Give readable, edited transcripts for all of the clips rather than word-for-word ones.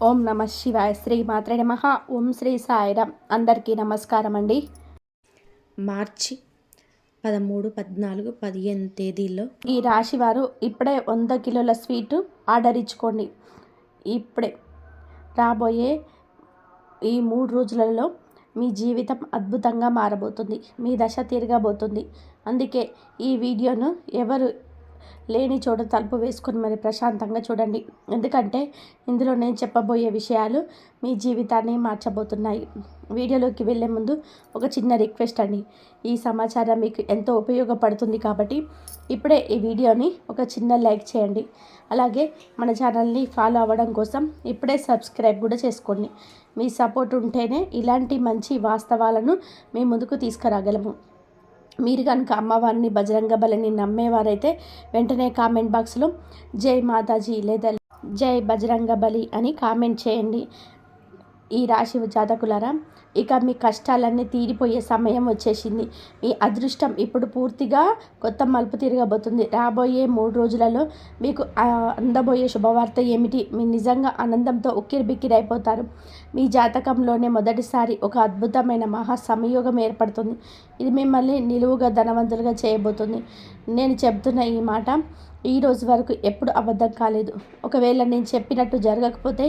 ఓం నమ శివాయ. శ్రీ మాత్రే నమః. ఓం శ్రీ సాయిరామ్. అందరికీ నమస్కారం అండి. మార్చి 13, 14, 15 తేదీల్లో ఈ రాశి వారు ఇప్పుడే 100 కిలోల స్వీటు ఆర్డర్ ఇచ్చుకోండి. ఇప్పుడే రాబోయే ఈ 3 రోజులలో మీ జీవితం అద్భుతంగా మారబోతుంది. మీ దశ తిరగబోతుంది. అందుకే ఈ వీడియోను ఎవరు లేని చోట తలుపు వేసుకొని మరి ప్రశాంతంగా చూడండి. ఎందుకంటే ఇందులో నేను చెప్పబోయే విషయాలు మీ జీవితాన్ని మార్చబోతున్నాయి. వీడియోలోకి వెళ్ళే ముందు ఒక చిన్న రిక్వెస్ట్ అండి. ఈ సమాచారం మీకు ఎంతో ఉపయోగపడుతుంది కాబట్టి ఇప్పుడే ఈ వీడియోని ఒక చిన్న లైక్ చేయండి. అలాగే మన ఛానల్ని ఫాలో అవ్వడం కోసం ఇప్పుడే సబ్స్క్రైబ్ కూడా చేసుకోండి. మీ సపోర్ట్ ఉంటేనే ఇలాంటి మంచి వాస్తవాలను మీ ముందుకు తీసుకురాగలము. మీరు కనుక అమ్మవారిని బజరంగ బలిని నమ్మేవారైతే వెంటనే కామెంట్ బాక్స్లో జై మాతాజీ లేదా జై బజరంగ బలి అని కామెంట్ చేయండి. ఈ రాశి జాతకులారా, ఇక మీ కష్టాలన్నీ తీరిపోయే సమయం వచ్చేసింది. మీ అదృష్టం ఇప్పుడు పూర్తిగా కొత్త మలుపు తిరగబోతుంది. రాబోయే 3 రోజులలో మీకు అందబోయే శుభవార్త ఏమిటి? మీ నిజంగా ఆనందంతో ఉక్కిరిబిక్కిరైపోతారు. మీ జాతకంలోనే మొదటిసారి ఒక అద్భుతమైన మహా సంయోగం ఏర్పడుతుంది. ఇది మిమ్మల్ని నిలువుగా ధనవంతులుగా చేయబోతుంది. నేను చెబుతున్న ఈ మాట ఈ రోజు వరకు ఎప్పుడు అబద్ధం కాలేదు. ఒకవేళ నేను చెప్పినట్టు జరగకపోతే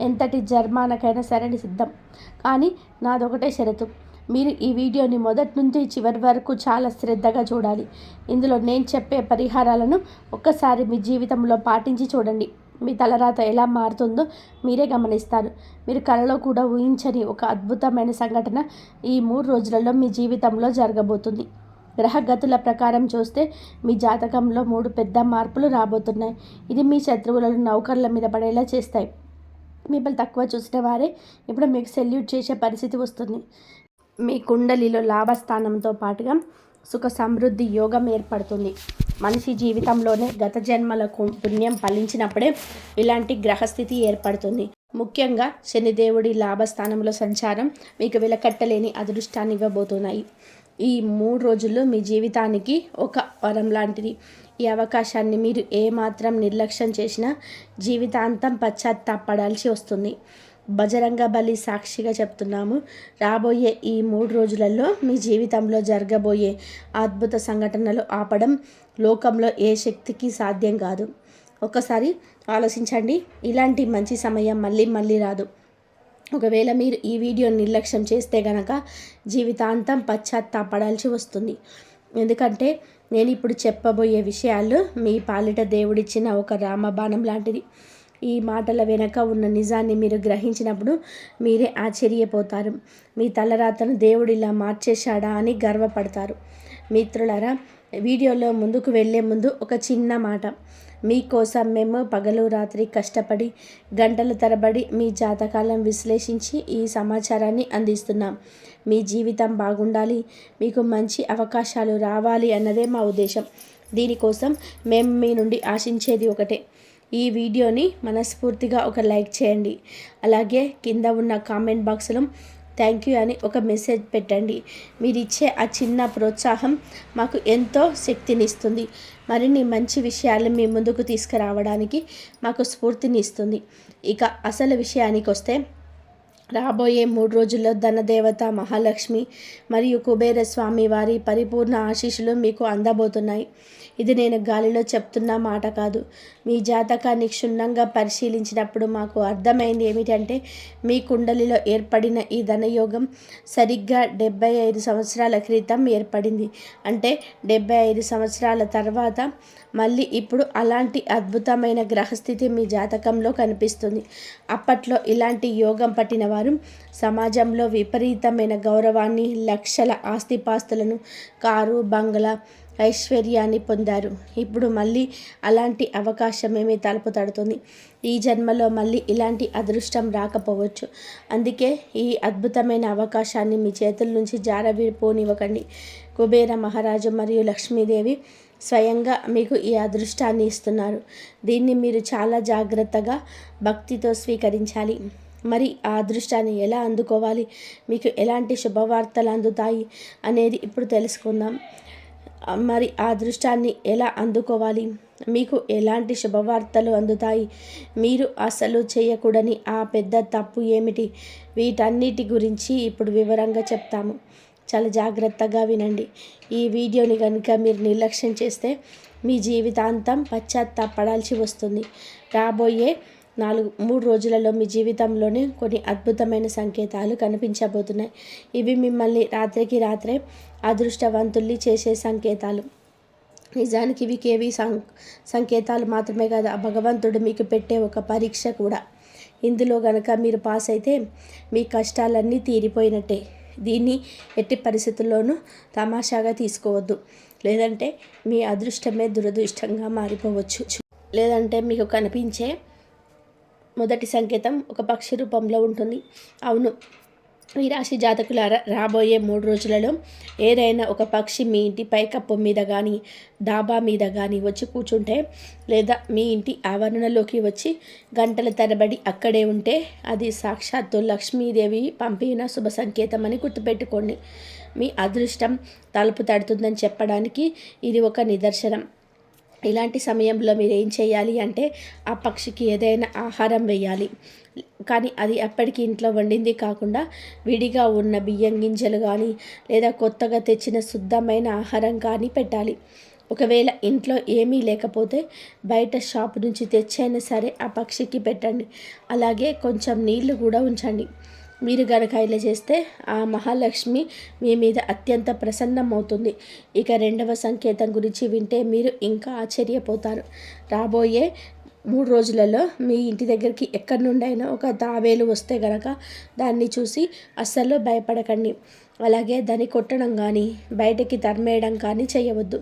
ఎంతటి జరిమానాకైనా సరే సిద్ధం. కానీ నాదొకటే షరతు, మీరు ఈ వీడియోని మొదటి నుంచి చివరి వరకు చాలా శ్రద్ధగా చూడాలి. ఇందులో నేను చెప్పే పరిహారాలను ఒక్కసారి మీ జీవితంలో పాటించి చూడండి. మీ తలరాత ఎలా మారుతుందో మీరే గమనిస్తారు. మీరు కలలో కూడా ఊహించని ఒక అద్భుతమైన సంఘటన ఈ 3 రోజులలో మీ జీవితంలో జరగబోతుంది. గ్రహగతుల ప్రకారం చూస్తే మీ జాతకంలో 3 పెద్ద మార్పులు రాబోతున్నాయి. ఇది మీ శత్రువులను నౌకర్ల మీద పడేలా చేస్తాయి. మిమ్మల్ని తక్కువ చూసిన వారే ఇప్పుడు మీకు సెల్యూట్ చేసే పరిస్థితి వస్తుంది. మీ కుండలిలో లాభస్థానంతో పాటుగా సుఖ సమృద్ధి యోగం ఏర్పడుతుంది. మనిషి జీవితంలోనే గత జన్మల పుణ్యం ఫలించినప్పుడే ఇలాంటి గ్రహస్థితి ఏర్పడుతుంది. ముఖ్యంగా శనిదేవుడి లాభస్థానంలో సంచారం మీకు వెలకట్టలేని అదృష్టాన్ని ఇవ్వబోతున్నాయి. ఈ 3 రోజుల్లో మీ జీవితానికి ఒక వరం లాంటిది. ఈ అవకాశాన్ని మీరు ఏమాత్రం నిర్లక్ష్యం చేసినా జీవితాంతం పశ్చాత్తాపడాల్సి వస్తుంది. బజరంగ బలి సాక్షిగా చెప్తున్నాము. రాబోయే ఈ 3 రోజులలో మీ జీవితంలో జరగబోయే అద్భుత సంఘటనలు ఆపడం లోకంలో ఏ శక్తికి సాధ్యం కాదు. ఒకసారి ఆలోచించండి. ఇలాంటి మంచి సమయం మళ్ళీ రాదు. ఒకవేళ మీరు ఈ వీడియోని నిర్లక్ష్యం చేస్తే గనక జీవితాంతం పశ్చాత్తాపడాల్సి వస్తుంది. ఎందుకంటే నేను ఇప్పుడు చెప్పబోయే విషయాలు మీ పాలిట దేవుడిచ్చిన ఒక రామబాణం లాంటిది. ఈ మాటల వెనక ఉన్న నిజాన్ని మీరు గ్రహించినప్పుడు మీరే ఆశ్చర్యపోతారు. మీ తలరాతను దేవుడు ఇలా మార్చేశాడా అని గర్వపడతారు. మిత్రులారా, వీడియోలో ముందుకు వెళ్ళే ముందు ఒక చిన్న మాట. మీకోసం మేము పగలు రాత్రి కష్టపడి గంటల తరబడి మీ జాతకాలను విశ్లేషించి ఈ సమాచారాన్ని అందిస్తున్నాం. మీ జీవితం బాగుండాలి, మీకు మంచి అవకాశాలు రావాలి అన్నదే మా ఉద్దేశం. దీనికోసం మేము మీ నుండి ఆశించేది ఒకటే. ఈ వీడియోని మనస్ఫూర్తిగా ఒక లైక్ చేయండి. అలాగే కింద ఉన్న కామెంట్ బాక్స్లో థ్యాంక్ యూ అని ఒక మెసేజ్ పెట్టండి. మీరు ఇచ్చే ఆ చిన్న ప్రోత్సాహం మాకు ఎంతో శక్తినిస్తుంది. మరిన్ని మంచి విషయాలు మీ ముందుకు తీసుకురావడానికి మాకు స్ఫూర్తిని ఇస్తుంది. ఇక అసలు విషయానికి వస్తే, రాబోయే 3 రోజుల్లో ధనదేవత మహాలక్ష్మి మరియు కుబేర స్వామి వారి పరిపూర్ణ ఆశీస్సులు మీకు అందబోతున్నాయి. ఇది నేను గాలిలో చెప్తున్న మాట కాదు. మీ జాతకాన్ని క్షుణ్ణంగా పరిశీలించినప్పుడు మాకు అర్థమైంది ఏమిటంటే, మీ కుండలిలో ఏర్పడిన ఈ ధనయోగం సరిగ్గా 75 సంవత్సరాల క్రితం ఏర్పడింది. అంటే 75 సంవత్సరాల తర్వాత మళ్ళీ ఇప్పుడు అలాంటి అద్భుతమైన గ్రహస్థితి మీ జాతకంలో కనిపిస్తుంది. అప్పట్లో ఇలాంటి యోగం పట్టిన వారు సమాజంలో విపరీతమైన గౌరవాన్ని, లక్షల ఆస్తిపాస్తులను, కారు బంగ్లా ఐశ్వర్యాన్ని పొందారు. ఇప్పుడు మళ్ళీ అలాంటి అవకాశమేమీ తలుపు తడుతుంది. ఈ జన్మలో మళ్ళీ ఇలాంటి అదృష్టం రాకపోవచ్చు. అందుకే ఈ అద్భుతమైన అవకాశాన్ని మీ చేతుల నుంచి జారవిడిపోనివ్వకండి. కుబేర మహారాజు మరియు లక్ష్మీదేవి స్వయంగా మీకు ఈ అదృష్టాన్ని ఇస్తున్నారు. దీన్ని మీరు చాలా జాగ్రత్తగా భక్తితో స్వీకరించాలి. మరి ఆ అదృష్టాన్ని ఎలా అందుకోవాలి, మీకు ఎలాంటి శుభవార్తలు అందుతాయి అనేది ఇప్పుడు తెలుసుకుందాం. మరి ఆ అదృష్టాన్ని ఎలా అందుకోవాలి? మీకు ఎలాంటి శుభవార్తలు అందుతాయి? మీరు అసలు చేయకూడని ఆ పెద్ద తప్పు ఏమిటి? వీటన్నిటి గురించి ఇప్పుడు వివరంగా చెప్తాము. చాలా జాగ్రత్తగా వినండి. ఈ వీడియోని కనుక మీరు నిర్లక్ష్యం చేస్తే మీ జీవితాంతం పశ్చాత్తాపడాల్సి వస్తుంది. రాబోయే 3 రోజులలో మీ జీవితంలోనే కొన్ని అద్భుతమైన సంకేతాలు కనిపించబోతున్నాయి. ఇవి మిమ్మల్ని రాత్రికి రాత్రే అదృష్టవంతుల్ని చేసే సంకేతాలు. నిజానికి ఇవి కేవీ సంకేతాలు మాత్రమే కాదు, ఆ భగవంతుడు మీకు పెట్టే ఒక పరీక్ష కూడా. ఇందులో గనక మీరు పాస్ అయితే మీ కష్టాలన్నీ తీరిపోయినట్టే. దీన్ని ఎట్టి పరిస్థితుల్లోనూ తమాషాగా తీసుకోవద్దు. లేదంటే మీ అదృష్టమే దురదృష్టంగా మారిపోవచ్చు. లేదంటే మీకు కనిపించే మొదటి సంకేతం ఒక పక్షి రూపంలో ఉంటుంది. అవును, ఈ రాశి జాతకులారా, రాబోయే 3 రోజులలో ఏదైనా ఒక పక్షి మీ ఇంటి పైకప్పు మీద కానీ, డాబా మీద కానీ వచ్చి కూర్చుంటే, లేదా మీ ఇంటి ఆవరణలోకి వచ్చి గంటల తరబడి అక్కడే ఉంటే, అది సాక్షాత్తు లక్ష్మీదేవి పంపిన శుభ సంకేతం అని గుర్తుపెట్టుకోండి. మీ అదృష్టం తలుపు తడుతుందని చెప్పడానికి ఇది ఒక నిదర్శనం. ఇలాంటి సమయంలో మీరు ఏం చేయాలి అంటే, ఆ పక్షికి ఏదైనా ఆహారం వేయాలి. కానీ అది అప్పటికి ఇంట్లో వండింది కాకుండా విడిగా ఉన్న బియ్యం గింజలు కానీ, లేదా కొత్తగా తెచ్చిన శుద్ధమైన ఆహారం కానీ పెట్టాలి. ఒకవేళ ఇంట్లో ఏమీ లేకపోతే బయట షాపు నుంచి తెచ్చైనా సరే ఆ పక్షికి పెట్టండి. అలాగే కొంచెం నీళ్లు కూడా ఉంచండి. మీరు గనక ఇలా చేస్తే ఆ మహాలక్ష్మి మీ మీద అత్యంత ప్రసన్నమవుతుంది. ఇక 2వ సంకేతం గురించి వింటే మీరు ఇంకా ఆశ్చర్యపోతారు. రాబోయే 3 రోజులలో మీ ఇంటి దగ్గరికి ఎక్కడి నుండైనా ఒక తాబేలు వస్తే గనక దాన్ని చూసి అస్సలు భయపడకండి. అలాగే దాన్ని కొట్టడం కానీ, బయటకి తరిమేయడం కానీ చేయవద్దు.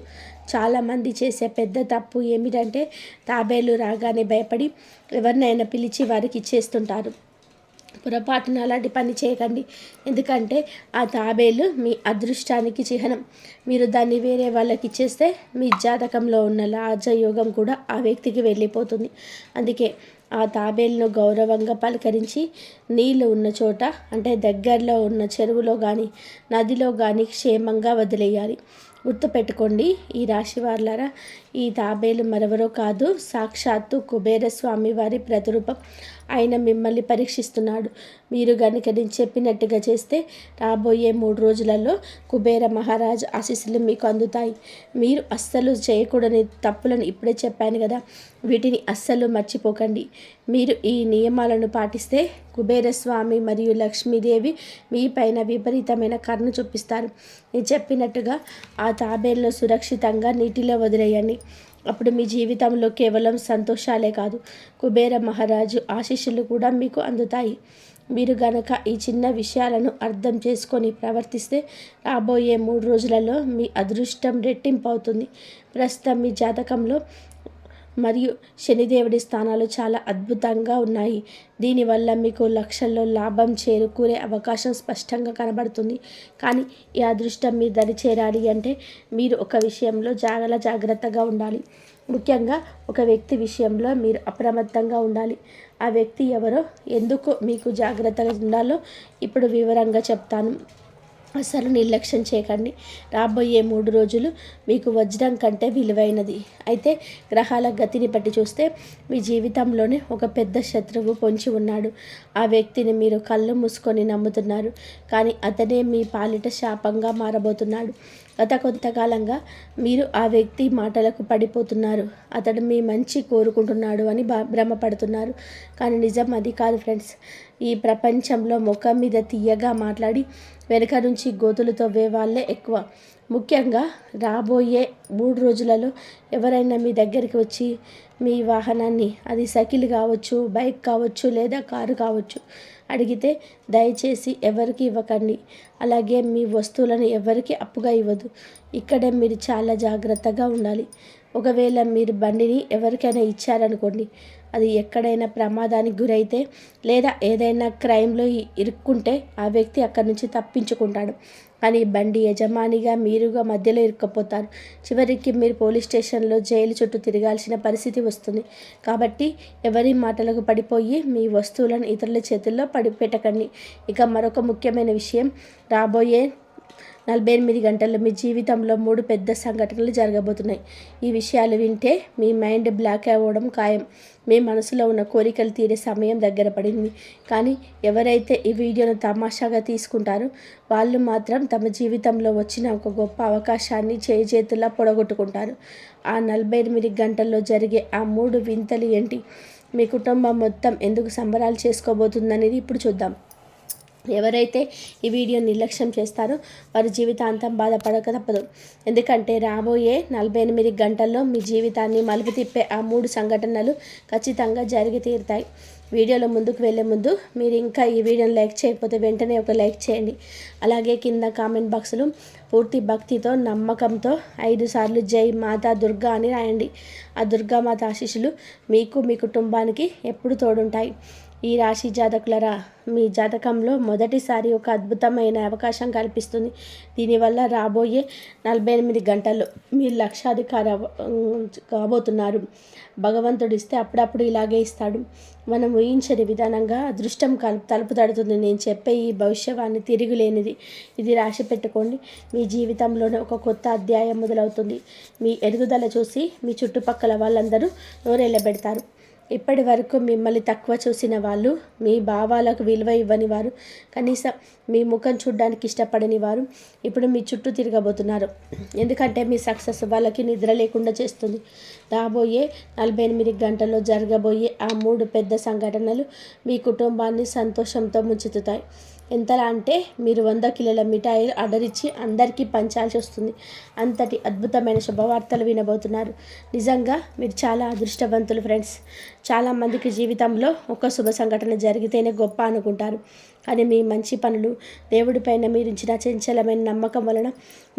చాలామంది చేసే పెద్ద తప్పు ఏమిటంటే, తాబేలు రాగానే భయపడి ఎవరినైనా పిలిచి వారికి ఇచ్చేస్తుంటారు. పొరపాటున అలాంటి పని చేయకండి. ఎందుకంటే ఆ తాబేలు మీ అదృష్టానికి చిహ్నం. మీరు దాన్ని వేరే వాళ్ళకి ఇచ్చేస్తే మీ జాతకంలో ఉన్న రాజయోగం కూడా ఆ వ్యక్తికి వెళ్ళిపోతుంది. అందుకే ఆ తాబేలును గౌరవంగా పలకరించి నీళ్ళు ఉన్న చోట, అంటే దగ్గరలో ఉన్న చెరువులో కానీ, నదిలో కానీ క్షేమంగా వదిలేయాలి. గుర్తుపెట్టుకోండి, ఈ రాశి వాళ్ళారా, ఈ తాబేలు మరెవరో కాదు, సాక్షాత్తు కుబేర స్వామి వారి ప్రతిరూపం. ఆయన మిమ్మల్ని పరీక్షిస్తున్నాడు. మీరు కనుక నేను చెప్పినట్టుగా చేస్తే రాబోయే 3 రోజులలో కుబేర మహారాజు ఆశీస్సులు మీకు అందుతాయి. మీరు అస్సలు చేయకూడని తప్పులను ఇప్పుడే చెప్పాను కదా, వీటిని అస్సలు మర్చిపోకండి. మీరు ఈ నియమాలను పాటిస్తే కుబేరస్వామి మరియు లక్ష్మీదేవి మీ పైన విపరీతమైన కరుణ చూపిస్తారు. నేను చెప్పినట్టుగా ఆ తాబేలను సురక్షితంగా నీటిలో వదిలేయండి. అప్పుడు మీ జీవితంలో కేవలం సంతోషాలే కాదు, కుబేర మహారాజు ఆశీస్సులు కూడా మీకు అందుతాయి. మీరు గనక ఈ చిన్న విషయాలను అర్థం చేసుకొని ప్రవర్తిస్తే రాబోయే 3 రోజులలో మీ అదృష్టం రెట్టింపు అవుతుంది. ప్రస్తుతం మీ జాతకంలో మరియు శనిదేవుడి స్థానాలు చాలా అద్భుతంగా ఉన్నాయి. దీనివల్ల మీకు లక్షల్లో లాభం చేకూరే అవకాశం స్పష్టంగా కనబడుతుంది. కానీ ఈ అదృష్టం మీ దరి చేరాలి అంటే మీరు ఒక విషయంలో చాలా జాగ్రత్తగా ఉండాలి. ముఖ్యంగా ఒక వ్యక్తి విషయంలో మీరు అప్రమత్తంగా ఉండాలి. ఆ వ్యక్తి ఎవరో, ఎందుకు మీకు జాగ్రత్తగా ఉండాలో ఇప్పుడు వివరంగా చెప్తాను. అసలు నిర్లక్ష్యం చేయకండి. రాబోయే 3 రోజులు మీకు వజ్రం కంటే విలువైనది. అయితే గ్రహాల గతిని బట్టి చూస్తే మీ జీవితంలోనే ఒక పెద్ద శత్రువు పొంచి ఉన్నాడు. ఆ వ్యక్తిని మీరు కళ్ళు మూసుకొని నమ్ముతున్నారు, కానీ అతనే మీ పాలిట శాపంగా మారబోతున్నాడు. గత కొంతకాలంగా మీరు ఆ వ్యక్తి మాటలకు పడిపోతున్నారు. అతడు మీ మంచి కోరుకుంటున్నాడు అని భ్రమపడుతున్నారు, కానీ నిజం అది కాదు ఫ్రెండ్స్. ఈ ప్రపంచంలో ముఖం మీద తీయగా మాట్లాడి వెనుక నుంచి గోతులు తవ్వే వాళ్ళే ఎక్కువ. ముఖ్యంగా రాబోయే 3 రోజులలో ఎవరైనా మీ దగ్గరికి వచ్చి మీ వాహనాన్ని, అది సైకిల్ కావచ్చు, బైక్ కావచ్చు, లేదా కారు కావచ్చు, అడిగితే దయచేసి ఎవరికి ఇవ్వకండి. అలాగే మీ వస్తువులను ఎవరికి అప్పుగా ఇవ్వదు. ఇక్కడే మీరు చాలా జాగ్రత్తగా ఉండాలి. ఒకవేళ మీరు బండిని ఎవరికైనా ఇచ్చారనుకోండి, అది ఎక్కడైనా ప్రమాదానికి గురైతే లేదా ఏదైనా క్రైమ్లో ఇరుక్కుంటే ఆ వ్యక్తి అక్కడి నుంచి తప్పించుకుంటాడు. కానీ బండి యజమానిగా మీరుగా మధ్యలో ఇరుక్కపోతారు. చివరికి మీరు పోలీస్ స్టేషన్లో, జైలు చుట్టూ తిరగాల్సిన పరిస్థితి వస్తుంది. కాబట్టి ఎవరి మాటలకు పడిపోయి మీ వస్తువులను ఇతరుల చేతుల్లో పెట్టకండి. ఇక మరొక ముఖ్యమైన విషయం, రాబోయే 48 గంటల్లో మీ జీవితంలో 3 పెద్ద సంఘటనలు జరగబోతున్నాయి. ఈ విషయాలు వింటే మీ మైండ్ బ్లాక్ అవ్వడం ఖాయం. మీ మనసులో ఉన్న కోరికలు తీరే సమయం దగ్గర పడింది. కానీ ఎవరైతే ఈ వీడియోను తమాషాగా తీసుకుంటారో వాళ్ళు మాత్రం తమ జీవితంలో వచ్చిన ఒక గొప్ప అవకాశాన్ని చేతులా పొడగొట్టుకుంటారు. ఆ 48 గంటల్లో జరిగే ఆ 3 వింతలు ఏంటి? మీ కుటుంబం మొత్తం ఎందుకు సంబరాలు చేసుకోబోతుందనేది ఇప్పుడు చూద్దాం. ఎవరైతే ఈ వీడియో నిర్లక్ష్యం చేస్తారో వారి జీవితాంతం బాధపడక తప్పదు. ఎందుకంటే రాబోయే 48 గంటల్లో మీ జీవితాన్ని మలుపు తిప్పే ఆ 3 సంఘటనలు ఖచ్చితంగా జరిగి తీరుతాయి. వీడియోలో ముందుకు వెళ్ళే ముందు మీరు ఇంకా ఈ వీడియోని లైక్ చేయకపోతే వెంటనే ఒక లైక్ చేయండి. అలాగే కింద కామెంట్ బాక్స్లో పూర్తి భక్తితో నమ్మకంతో 5 సార్లు జై మాతా దుర్గా అని రాయండి. ఆ దుర్గామాత ఆశీస్సులు మీకు మీ కుటుంబానికి ఎప్పుడు తోడుంటాయి. ఈ రాశి జాతకులరా, మీ జాతకంలో మొదటిసారి ఒక అద్భుతమైన అవకాశం కల్పిస్తుంది. దీనివల్ల రాబోయే 48 గంటల్లో మీరు లక్షాధికారి కాబోతున్నారు. భగవంతుడు ఇస్తే అప్పుడప్పుడు ఇలాగే ఇస్తాడు. మనం ఊహించని విధానంగా అదృష్టం తలుపు తడుతుంది. నేను చెప్పే ఈ భవిష్యవాణి తిరుగులేనిది. ఇది రాసి పెట్టుకోండి. మీ జీవితంలోనే ఒక కొత్త అధ్యాయం మొదలవుతుంది. మీ ఎదుగుదల చూసి మీ చుట్టుపక్కల వాళ్ళందరూ నోరెళ్ళబెడతారు. ఇప్పటి వరకు మిమ్మల్ని తక్కువ చూసిన వాళ్ళు, మీ భావాలకు విలువ ఇవ్వని వారు, కనీసం మీ ముఖం చూడడానికి ఇష్టపడని వారు ఇప్పుడు మీ చుట్టూ తిరగబోతున్నారు. ఎందుకంటే మీ సక్సెస్ వాళ్ళకి నిద్ర లేకుండా చేస్తుంది. రాబోయే 48 గంటల్లో జరగబోయే ఆ 3 పెద్ద సంఘటనలు మీ కుటుంబాన్ని సంతోషంతో ముంచెత్తుతాయి. ఎంతలా అంటే మీరు 100 కిలోల మిఠాయిలు ఆర్డర్ ఇచ్చి అందరికీ పంచాల్సి వస్తుంది. అంతటి అద్భుతమైన శుభవార్తలు వినబోతున్నారు. నిజంగా మీరు చాలా అదృష్టవంతులు ఫ్రెండ్స్. చాలామందికి జీవితంలో ఒక శుభ సంఘటన జరిగితేనే గొప్ప అనుకుంటారు. కానీ మీ మంచి పనులు, దేవుడిపైన మీరు ఇచ్చిన చంచలమైన నమ్మకం వలన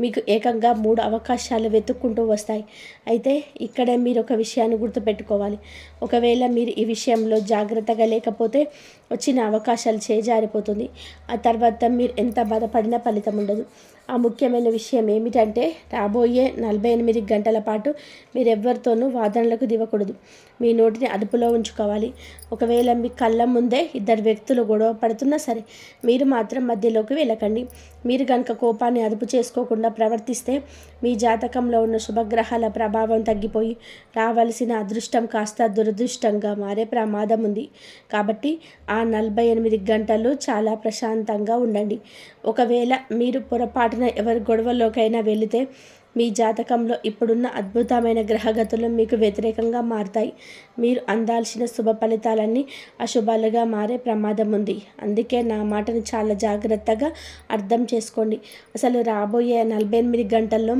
మీకు ఏకంగా 3 అవకాశాలు వెతుక్కుంటూ వస్తాయి. అయితే ఇక్కడే మీరు ఒక విషయాన్ని గుర్తుపెట్టుకోవాలి. ఒకవేళ మీరు ఈ విషయంలో జాగ్రత్తగా లేకపోతే వచ్చిన అవకాశాలు చేజారిపోతుంది. ఆ తర్వాత మీరు ఎంత బాధపడినా ఫలితం ఉండదు. ఆ ముఖ్యమైన విషయం ఏమిటంటే రాబోయే 48 గంటల పాటు మీరు ఎవ్వరితోనూ వాదనలకు దిగకూడదు. మీ నోటిని అదుపులో ఉంచుకోవాలి. ఒకవేళ మీ కళ్ళ ముందే 2 వ్యక్తులు గొడవ పడుతున్నా సరే మీరు మాత్రం మధ్యలోకి వెళ్ళకండి. మీరు కనుక కోపాన్ని అదుపు చేసుకోకుండా ప్రవర్తిస్తే మీ జాతకంలో ఉన్న శుభగ్రహాల ప్రభావం తగ్గిపోయి రావాల్సిన అదృష్టం కాస్త దురదృష్టంగా మారే ప్రమాదం ఉంది. కాబట్టి ఆ 48 గంటలు చాలా ప్రశాంతంగా ఉండండి. ఒకవేళ మీరు పొరపాటున ఎవరి గొడవలోకైనా వెళితే మీ జాతకంలో ఇప్పుడున్న అద్భుతమైన గ్రహగతులు మీకు వ్యతిరేకంగా మారుతాయి. మీరు అందాల్సిన శుభ ఫలితాలన్నీ అశుభాలుగా మారే ప్రమాదం ఉంది. అందుకే నా మాటను చాలా జాగ్రత్తగా అర్థం చేసుకోండి. అసలు రాబోయే 48 గంటల్లో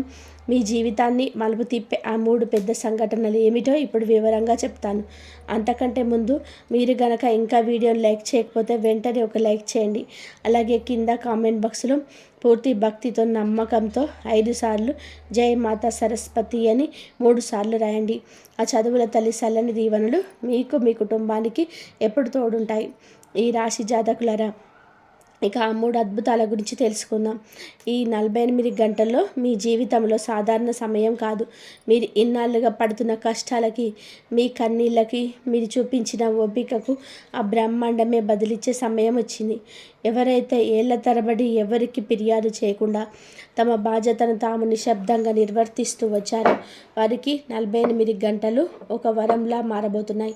మీ జీవితాన్ని మలుపు తిప్పే ఆ 3 పెద్ద సంఘటనలు ఏమిటో ఇప్పుడు వివరంగా చెప్తాను. అంతకంటే ముందు మీరు గనక ఇంకా వీడియోని లైక్ చేయకపోతే వెంటనే ఒక లైక్ చేయండి. అలాగే కింద కామెంట్ బాక్స్లో పూర్తి భక్తితో నమ్మకంతో 5 సార్లు జై మాతా సరస్వతి అని 3 సార్లు రాయండి. ఆ చదువుల తల్లి చల్లని దీవెనలు మీకు మీ కుటుంబానికి ఎప్పుడు తోడుంటాయి. ఈ రాశి జాతకులరా, ఇక ఆ 3 అద్భుతాల గురించి తెలుసుకుందాం. ఈ 48 గంటల్లో మీ జీవితంలో సాధారణ సమయం కాదు. మీరు ఇన్నాళ్ళుగా పడుతున్న కష్టాలకి, మీ కన్నీళ్ళకి, మీరు చూపించిన ఓపికకు ఆ బ్రహ్మాండమే బదిలిచ్చే సమయం వచ్చింది. ఎవరైతే ఏళ్ల తరబడి ఎవరికి ఫిర్యాదు చేయకుండా తమ బాధ్యతను తాము నిశ్శబ్దంగా నిర్వర్తిస్తూ వచ్చారో వారికి 48 గంటలు ఒక వరంలా మారబోతున్నాయి.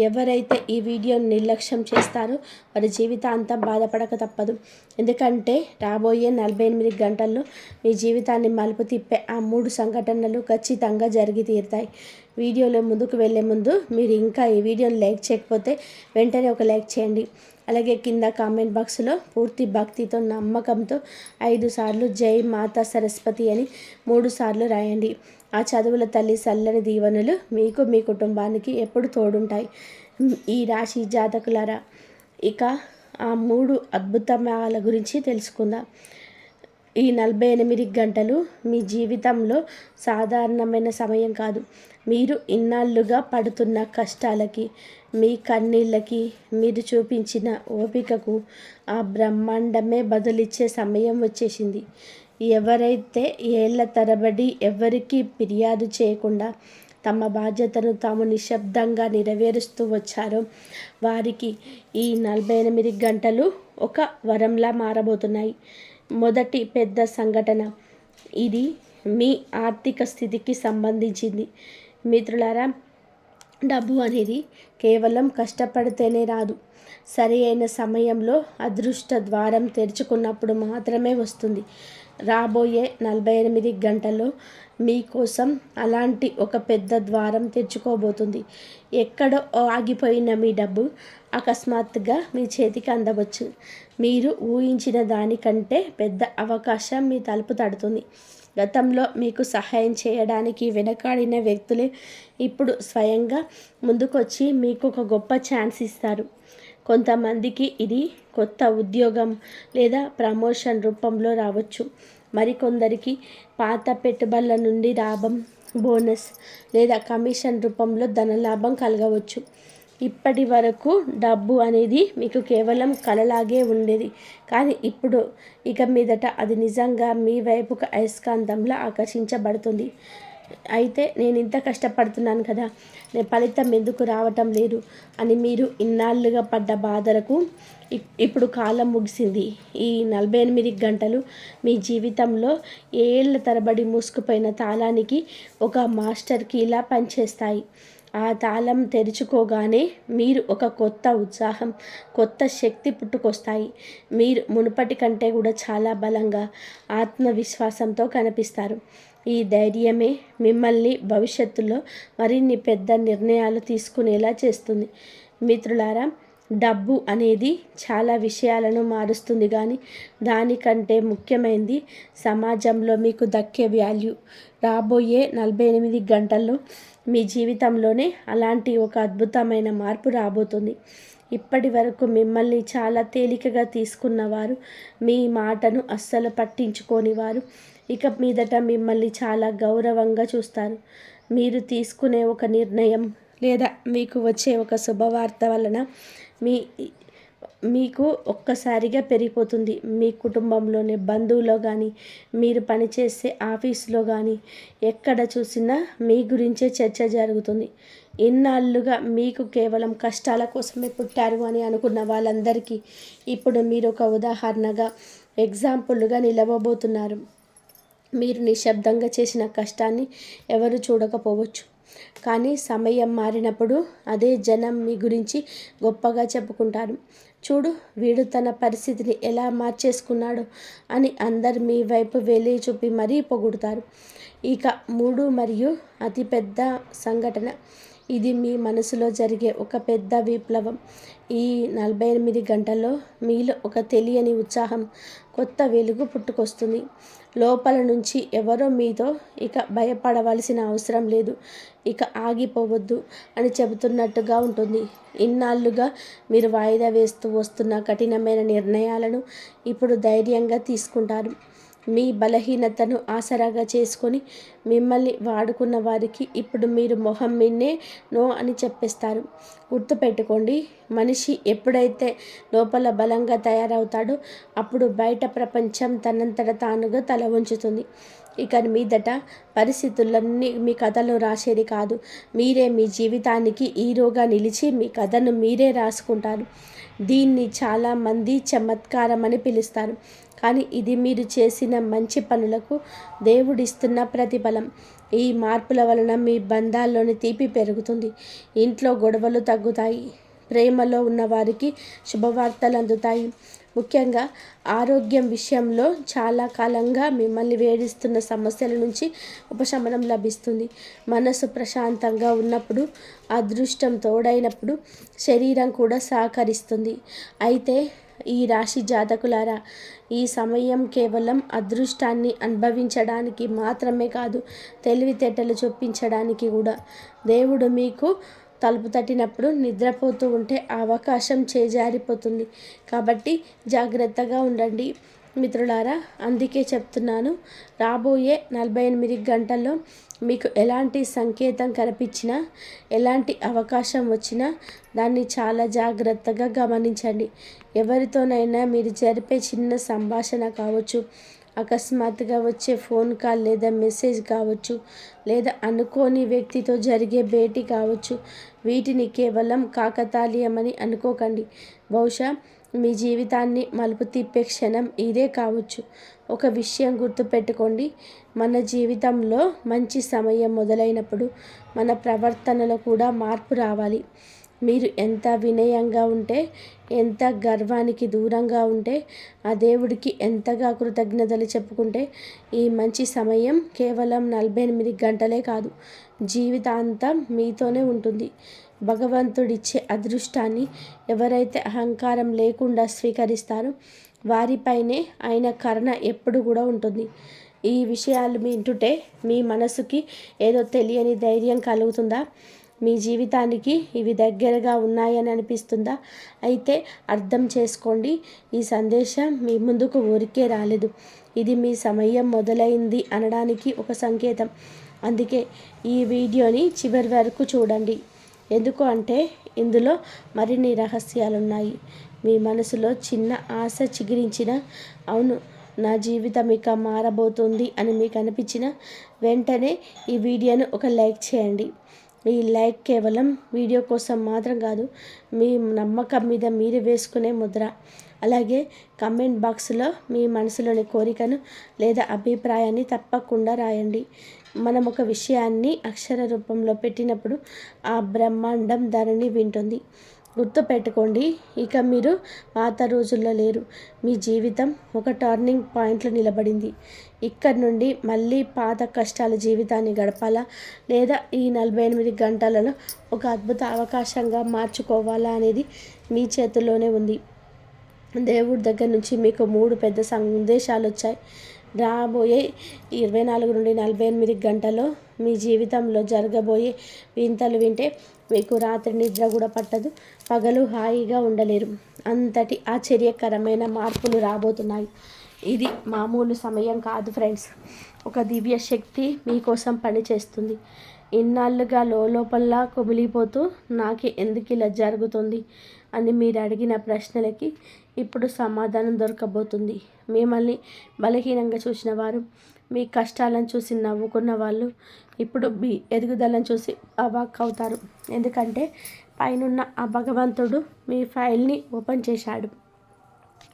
ఎవరైతే ఈ వీడియోని నిర్లక్ష్యం చేస్తారో వారి జీవితాంతం బాధపడక తప్పదు. ఎందుకంటే రాబోయే 48 గంటల్లో మీ జీవితాన్ని మలుపు తిప్పే ఆ 3 సంఘటనలు ఖచ్చితంగా జరిగి తీరుతాయి. వీడియోలో ముందుకు వెళ్ళే ముందు మీరు ఇంకా ఈ వీడియోని లైక్ చేయకపోతే వెంటనే ఒక లైక్ చేయండి. అలాగే కింద కామెంట్ బాక్స్లో పూర్తి భక్తితో నమ్మకంతో 5 సార్లు జై మాతా సరస్వతి అని 3 సార్లు రాయండి. ఆ చదువుల తల్లి చల్లని దీవెనలు మీకు మీ కుటుంబానికి ఎప్పుడు తోడుంటాయి. ఈ రాశి జాతకులారా, ఇక ఆ 3 అద్భుతాల గురించి తెలుసుకుందాం. ఈ 48 గంటలు మీ జీవితంలో సాధారణమైన సమయం కాదు. మీరు ఇన్నాళ్ళుగా పడుతున్న కష్టాలకి, మీ కన్నీళ్ళకి, మీరు చూపించిన ఓపికకు ఆ బ్రహ్మాండమే బదులిచ్చే సమయం వచ్చేసింది. ఎవరైతే ఏళ్ల తరబడి ఎవరికి ఫిర్యాదు చేయకుండా తమ బాధ్యతను తాము నిశ్శబ్దంగా నెరవేరుస్తూ వచ్చారో వారికి ఈ 48 గంటలు ఒక వరంలా మారబోతున్నాయి. మొదటి పెద్ద సంఘటన. ఇది మీ ఆర్థిక స్థితికి సంబంధించింది. మిత్రులారా, డబ్బు అనేది కేవలం కష్టపడితేనే రాదు. సరి అయిన సమయంలో అదృష్ట ద్వారం తెరుచుకున్నప్పుడు మాత్రమే వస్తుంది. రాబోయే 48 గంటల్లో మీకోసం అలాంటి ఒక పెద్ద ద్వారం తెరుచుకోబోతుంది. ఎక్కడో ఆగిపోయిన మీ డబ్బు అకస్మాత్తుగా మీ చేతికి అందవచ్చు. మీరు ఊహించిన దానికంటే పెద్ద అవకాశం మీ తలుపు తడుతుంది. గతంలో మీకు సహాయం చేయడానికి వెనకాడిన వ్యక్తులే ఇప్పుడు స్వయంగా ముందుకొచ్చి మీకు ఒక గొప్ప ఛాన్స్ ఇస్తారు. కొంతమందికి ఇది కొత్త ఉద్యోగం లేదా ప్రమోషన్ రూపంలో రావచ్చు. మరికొందరికి పాత పెట్టుబడుల నుండి లాభం, బోనస్ లేదా కమిషన్ రూపంలో ధనలాభం కలగవచ్చు. ఇప్పటి వరకు డబ్బు అనేది మీకు కేవలం కలలాగే ఉండేది, కానీ ఇప్పుడు ఇక మీదట అది నిజంగా మీ వైపుకు అయస్కాంతంలా ఆకర్షించబడుతుంది. అయితే నేను ఇంత కష్టపడుతున్నాను కదా, నేను ఫలితం ఎందుకు రావటం లేదు అని మీరు ఇన్నాళ్ళుగా పడ్డ బాధలకు ఇప్పుడు కాలం ముగిసింది. ఈ 48 గంటలు మీ జీవితంలో ఏళ్ల తరబడి మూసుకుపోయిన తాళానికి ఒక మాస్టర్ కీలా పనిచేస్తాయి. ఆ తాళం తెరుచుకోగానే మీరు ఒక కొత్త ఉత్సాహం, కొత్త శక్తి పుట్టుకొస్తాయి. మీరు మునుపటి కంటే కూడా చాలా బలంగా, ఆత్మవిశ్వాసంతో కనిపిస్తారు. ఈ ధైర్యమే మిమ్మల్ని భవిష్యత్తులో మరిన్ని పెద్ద నిర్ణయాలు తీసుకునేలా చేస్తుంది. మిత్రులారా, డబ్బు అనేది చాలా విషయాలను మారుస్తుంది, కానీ దానికంటే ముఖ్యమైనది సమాజంలో మీకు దక్కే వాల్యూ. రాబోయే 48 గంటల్లో మీ జీవితంలోనే అలాంటి ఒక అద్భుతమైన మార్పు రాబోతుంది. ఇప్పటి వరకు మిమ్మల్ని చాలా తేలికగా తీసుకున్నవారు, మీ మాటను అస్సలు పట్టించుకోని వారు ఇక మీదట మిమ్మల్ని చాలా గౌరవంగా చూస్తారు. మీరు తీసుకునే ఒక నిర్ణయం లేదా మీకు వచ్చే ఒక శుభవార్త వలన మీకు ఒక్కసారిగా పెరిగిపోతుంది. మీ కుటుంబంలోని బంధువులో కానీ, మీరు పనిచేసే ఆఫీసులో కానీ, ఎక్కడ చూసినా మీ గురించే చర్చ జరుగుతుంది. ఇన్నాళ్ళుగా మీకు కేవలం కష్టాల కోసమే పుట్టారు అని అనుకున్న వాళ్ళందరికీ ఇప్పుడు మీరు ఒక ఉదాహరణగా, ఎగ్జాంపుల్గా నిలవబోతున్నారు. మీరు నిశ్శబ్దంగా చేసిన కష్టాన్ని ఎవరు చూడకపోవచ్చు, కానీ సమయం మారినప్పుడు అదే జనం మీ గురించి గొప్పగా చెప్పుకుంటారు. చూడు, వీడు తన పరిస్థితిని ఎలా మార్చేసుకున్నాడో అని అందరు మీ వైపు వేలి చూపి మరీ పొగుడుతారు. ఇక 3 మరియు అతిపెద్ద సంఘటన. ఇది మీ మనసులో జరిగే ఒక పెద్ద విప్లవం. ఈ 48 గంటల్లో మీలో ఒక తెలియని ఉత్సాహం, కొత్త వెలుగు పుట్టుకొస్తుంది. లోపల నుంచి ఎవరో మీతో ఇక భయపడవలసిన అవసరం లేదు, ఇక ఆగిపోవద్దు అని చెబుతున్నట్టుగా ఉంటుంది. ఇన్నాళ్ళుగా మీరు వాయిదా వేస్తూ వస్తున్న కఠినమైన నిర్ణయాలను ఇప్పుడు ధైర్యంగా తీసుకుంటారు. మీ బలహీనతను ఆసరాగా చేసుకొని మిమ్మల్ని వాడుకున్న వారికి ఇప్పుడు మీరు మొహం మీన్నే నో అని చెప్పేస్తారు. గుర్తుపెట్టుకోండి, మనిషి ఎప్పుడైతే లోపల బలంగా తయారవుతాడో అప్పుడు బయట ప్రపంచం తనంతట తానుగా తల వంచుతుంది. ఇక మీదట పరిస్థితులన్నీ మీ కథలు రాసేది కాదు, మీరే మీ జీవితానికి హీరోగా నిలిచి మీ కథను మీరే రాసుకుంటారు. దీన్ని చాలామంది చమత్కారం అని పిలుస్తారు, కానీ ఇది మీరు చేసిన మంచి పనులకు దేవుడిస్తున్న ప్రతిఫలం. ఈ మార్పుల వలన మీ బంధాల్లోని తీపి పెరుగుతుంది, ఇంట్లో గొడవలు తగ్గుతాయి, ప్రేమలో ఉన్నవారికి శుభవార్తలు అందుతాయి. ముఖ్యంగా ఆరోగ్యం విషయంలో చాలా కాలంగా మిమ్మల్ని వేధిస్తున్న సమస్యల నుంచి ఉపశమనం లభిస్తుంది. మనసు ప్రశాంతంగా ఉన్నప్పుడు, అదృష్టం తోడైనప్పుడు శరీరం కూడా సహకరిస్తుంది. అయితే ఈ రాశి జాతకులారా, ఈ సమయం కేవలం అదృష్టాన్ని అనుభవించడానికి మాత్రమే కాదు, తెలివితేటలు చొప్పించడానికి కూడా. దేవుడు మీకు తలుపు తట్టినప్పుడు నిద్రపోతూ ఉంటే ఆ అవకాశం చేజారిపోతుంది. కాబట్టి జాగ్రత్తగా ఉండండి మిత్రులారా. అందుకే చెప్తున్నాను, రాబోయే 48 గంటల్లో మీకు ఎలాంటి సంకేతం కనిపించినా, ఎలాంటి అవకాశం వచ్చినా దాన్ని చాలా జాగ్రత్తగా గమనించండి. ఎవరితోనైనా మీరు జరిపే చిన్న సంభాషణ కావచ్చు, అకస్మాత్తుగా వచ్చే ఫోన్ కాల్ లేదా మెసేజ్ కావచ్చు, లేదా అనుకోని వ్యక్తితో జరిగే భేటీ కావచ్చు, వీటిని కేవలం కాకతాళీయమని అనుకోకండి. బహుశా మీ జీవితాన్ని మలుపు తిప్పే క్షణం ఇదే కావచ్చు. ఒక విషయం గుర్తుపెట్టుకోండి, మన జీవితంలో మంచి సమయం మొదలైనప్పుడు మన ప్రవర్తనలో కూడా మార్పు రావాలి. మీరు ఎంత వినయంగా ఉంటే, ఎంత గర్వానికి దూరంగా ఉంటే, ఆ దేవుడికి ఎంతగా కృతజ్ఞతలు చెప్పుకుంటే, ఈ మంచి సమయం కేవలం 48 గంటలే కాదు, జీవితాంతం మీతోనే ఉంటుంది. భగవంతుడిచ్చే అదృష్టాన్ని ఎవరైతే అహంకారం లేకుండా స్వీకరిస్తారో వారిపైనే ఆయన కరుణ ఎప్పుడు కూడా ఉంటుంది. ఈ విషయాలు వింటుంటే మీ మనసుకి ఏదో తెలియని ధైర్యం కలుగుతుందా? మీ జీవితానికి ఇవి దగ్గరగా ఉన్నాయని అనిపిస్తుందా? అయితే అర్థం చేసుకోండి, ఈ సందేశం మీ ముందుకు ఊరికే రాలేదు. ఇది మీ సమయం మొదలైంది అనడానికి ఒక సంకేతం. అందుకే ఈ వీడియోని చివరి వరకు చూడండి. ఎందుకు అంటే ఇందులో మరిన్ని రహస్యాలున్నాయి. మీ మనసులో చిన్న ఆశ చిగురించిన, అవును నా జీవితం ఇక మారబోతుంది అని మీకు అనిపించిన వెంటనే ఈ వీడియోను ఒక లైక్ చేయండి. ఈ లైక్ కేవలం వీడియో కోసం మాత్రం కాదు, మీ నమ్మకం మీద మీరు వేసుకునే ముద్ర. అలాగే కమెంట్ బాక్స్లో మీ మనసులోని కోరికను లేదా అభిప్రాయాన్ని తప్పకుండా రాయండి. మనం ఒక విషయాన్ని అక్షర రూపంలో పెట్టినప్పుడు ఆ బ్రహ్మాండం దానిని వింటుంది. గుర్తుపెట్టుకోండి, ఇక మీరు పాత రోజుల్లో లేరు. మీ జీవితం ఒక టర్నింగ్ పాయింట్లో నిలబడింది. ఇక్కడి నుండి మళ్ళీ పాత కష్టాల జీవితాన్ని గడపాలా, లేదా ఈ 48 గంటలలో ఒక అద్భుత అవకాశంగా మార్చుకోవాలా అనేది మీ చేతుల్లోనే ఉంది. దేవుడి దగ్గర నుంచి మీకు 3 పెద్ద సందేశాలు వచ్చాయి. రాబోయే 24 నుండి 48 గంటల్లో మీ జీవితంలో జరగబోయే వింతలు వింటే మీకు రాత్రి నిద్ర కూడా పట్టదు, పగలు హాయిగా ఉండలేరు. అంతటి ఆశ్చర్యకరమైన మార్పులు రాబోతున్నాయి. ఇది మామూలు సమయం కాదు ఫ్రెండ్స్. ఒక దివ్య శక్తి మీకోసం పనిచేస్తుంది. ఇన్నాళ్ళుగా లోపల కుమిలిపోతూ నాకే ఎందుకు ఇలా జరుగుతుంది అని మీరు అడిగిన ప్రశ్నలకి ఇప్పుడు సమాధానం దొరకబోతుంది. మిమ్మల్ని బలహీనంగా చూసిన వారు, మీ కష్టాలను చూసి నవ్వుకున్న వాళ్ళు ఇప్పుడు మీ ఎదుగుదలను చూసి అవాక్ అవుతారు. ఎందుకంటే పైనున్న ఆ భగవంతుడు మీ ఫైల్ని ఓపెన్ చేశాడు.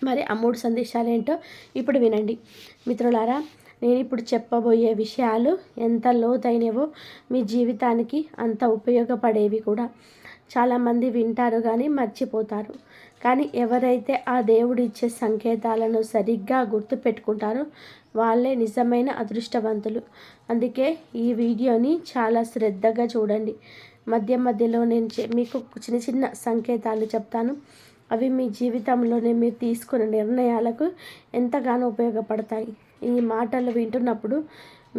మరి ఆ 3 సందేశాలు ఏంటో ఇప్పుడు వినండి మిత్రులారా. నేను ఇప్పుడు చెప్పబోయే విషయాలు ఎంత లోతైనవో మీ జీవితానికి అంత ఉపయోగపడేవి కూడా. చాలామంది వింటారు కానీ మర్చిపోతారు. కానీ ఎవరైతే ఆ దేవుడు ఇచ్చే సంకేతాలను సరిగ్గా గుర్తుపెట్టుకుంటారో వాళ్ళే నిజమైన అదృష్టవంతులు. అందుకే ఈ వీడియోని చాలా శ్రద్ధగా చూడండి. మధ్యలో నేను మీకు చిన్న చిన్న సంకేతాలు చెప్తాను. అవి మీ జీవితంలోనే మీరు తీసుకున్న నిర్ణయాలకు ఎంతగానో ఉపయోగపడతాయి. ఈ మాటలు వింటున్నప్పుడు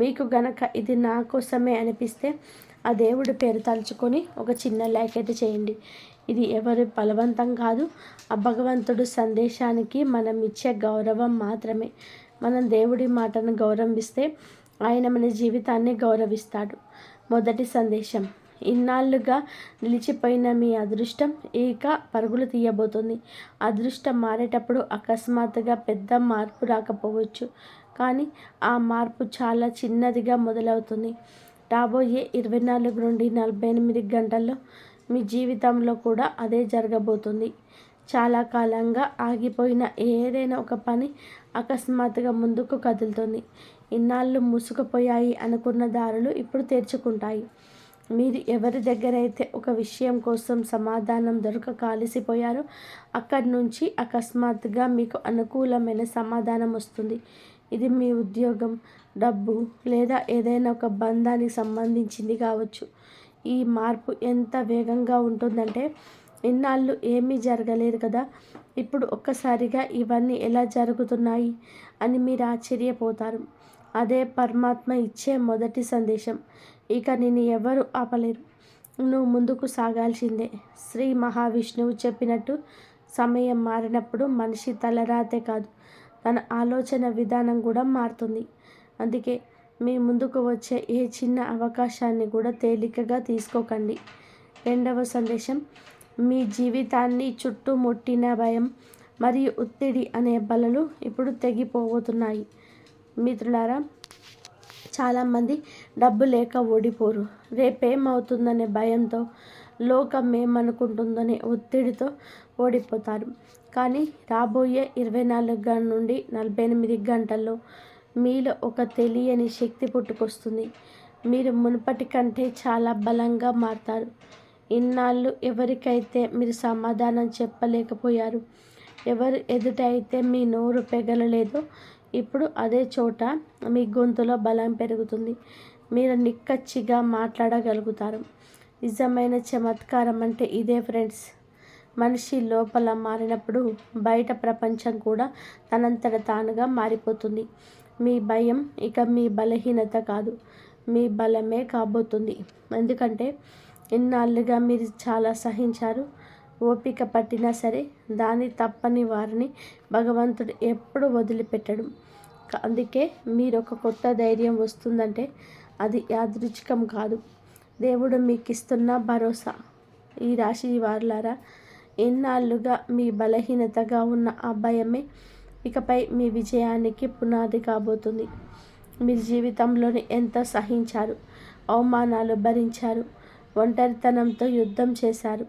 మీకు గనక ఇది నా కోసమే అనిపిస్తే ఆ దేవుడి పేరు తలుచుకొని ఒక చిన్న లైక్ అయితే చేయండి. ఇది ఎవరి బలవంతం కాదు, ఆ భగవంతుడు సందేశానికి మనం ఇచ్చే గౌరవం మాత్రమే. మనం దేవుడి మాటను గౌరవిస్తే ఆయన మన జీవితాన్ని గౌరవిస్తాడు. మొదటి సందేశం, ఇన్నాళ్ళుగా నిలిచిపోయిన మీ అదృష్టం ఇక పరుగులు తీయబోతుంది. అదృష్టం మారేటప్పుడు అకస్మాత్తుగా పెద్ద మార్పు రాకపోవచ్చు, కానీ ఆ మార్పు చాలా చిన్నదిగా మొదలవుతుంది. రాబోయే 24 నుండి 48 గంటల్లో మీ జీవితంలో కూడా అదే జరగబోతుంది. చాలా కాలంగా ఆగిపోయిన ఏదైనా ఒక పని అకస్మాత్తుగా ముందుకు కదులుతుంది. ఇన్నాళ్ళు మూసుకుపోయాయి అనుకున్న దారులు ఇప్పుడు తెరుచుకుంటాయి. మీరు ఎవరి దగ్గరైతే ఒక విషయం కోసం సమాధానం దొరకక అలసిపోయారో అక్కడి నుంచి అకస్మాత్తుగా మీకు అనుకూలమైన సమాధానం వస్తుంది. ఇది మీ ఉద్యోగం, డబ్బు లేదా ఏదైనా ఒక బంధానికి సంబంధించింది కావచ్చు. ఈ మార్పు ఎంత వేగంగా ఉంటుందంటే ఇన్నాళ్ళు ఏమీ జరగలేదు కదా, ఇప్పుడు ఒక్కసారిగా ఇవన్నీ ఎలా జరుగుతున్నాయి అని మీరు ఆశ్చర్యపోతారు. అదే పరమాత్మ ఇచ్చే మొదటి సందేశం. ఇక నిన్ను ఎవరు ఆపలేరు, నువ్వు ముందుకు సాగాల్సిందే. శ్రీ మహావిష్ణువు చెప్పినట్టు సమయం మారినప్పుడు మనిషి తలరాతే కాదు, తన ఆలోచన విధానం కూడా మారుతుంది. అందుకే మీ ముందుకు వచ్చే ఏ చిన్న అవకాశాన్ని కూడా తేలికగా తీసుకోకండి. రెండవ సందేశం, మీ జీవితాన్ని చుట్టుముట్టిన భయం మరియు ఒత్తిడి అనే బలలు ఇప్పుడు తెగిపోతున్నాయి. మిత్రులారా, చాలామంది డబ్బు లేక ఓడిపోరు, రేపేమవుతుందనే భయంతో లోకం ఏమనుకుంటుందనే ఒత్తిడితో ఓడిపోతారు. కానీ రాబోయే 24 నుండి 48 గంటల్లో మీలో ఒక తెలియని శక్తి పుట్టుకొస్తుంది. మీరు మునుపటి కంటే చాలా బలంగా మారతారు. ఇన్నాళ్ళు ఎవరికైతే మీరు సమాధానం చెప్పలేకపోయారు, ఎవరు ఎదుట అయితే మీ నోరు పెగలలేదో, ఇప్పుడు అదే చోట మీ గొంతులో బలం పెరుగుతుంది. మీరు నిక్కచ్చిగా మాట్లాడగలుగుతారు. నిజమైన చమత్కారం అంటే ఇదే ఫ్రెండ్స్. మనిషి లోపల మారినప్పుడు బయట ప్రపంచం కూడా తనంతట తానుగా మారిపోతుంది. మీ భయం ఇక మీ బలహీనత కాదు, మీ బలమే కాబోతుంది. ఎందుకంటే ఇన్నాళ్ళుగా మీరు చాలా సహించారు. ఓపిక పట్టినా సరే దాని తప్పని వారిని భగవంతుడు ఎప్పుడు వదిలిపెట్టడు. అందుకే మీరు ఒక కొత్త ధైర్యం వస్తుందంటే అది యాదృచ్ఛికం కాదు, దేవుడు మీకు ఇస్తున్న భరోసా. ఈ రాశి వారులారా, ఎన్నాళ్ళుగా మీ బలహీనతగా ఉన్న ఆ భయమే ఇకపై మీ విజయానికి పునాది కాబోతుంది. మీరు జీవితంలోని ఎంత సహించారు, అవమానాలు భరించారు, ఒంటరితనంతో యుద్ధం చేశారు.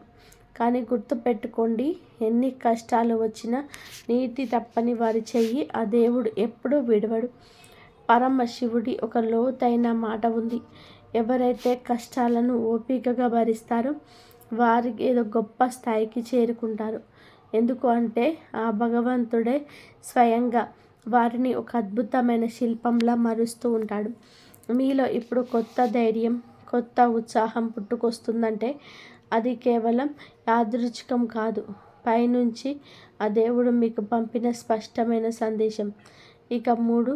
కానీ గుర్తుపెట్టుకోండి, ఎన్ని కష్టాలు వచ్చినా నీతి తప్పని వారి చెయ్యి ఆ దేవుడు ఎప్పుడూ విడవడు. పరమశివుడి ఒక లోతైన మాట ఉంది. ఎవరైతే కష్టాలను ఓపికగా భరిస్తారో వారు ఏదో గొప్ప స్థాయికి చేరుకుంటారు. ఎందుకు అంటే ఆ భగవంతుడే స్వయంగా వారిని ఒక అద్భుతమైన శిల్పంలా మరుస్తూ ఉంటాడు. మీలో ఇప్పుడు కొత్త ధైర్యం, కొత్త ఉత్సాహం పుట్టుకొస్తుందంటే అది కేవలం యాదృచ్ఛికం కాదు, పైనుంచి ఆ దేవుడు మీకు పంపిన స్పష్టమైన సందేశం. ఇక 3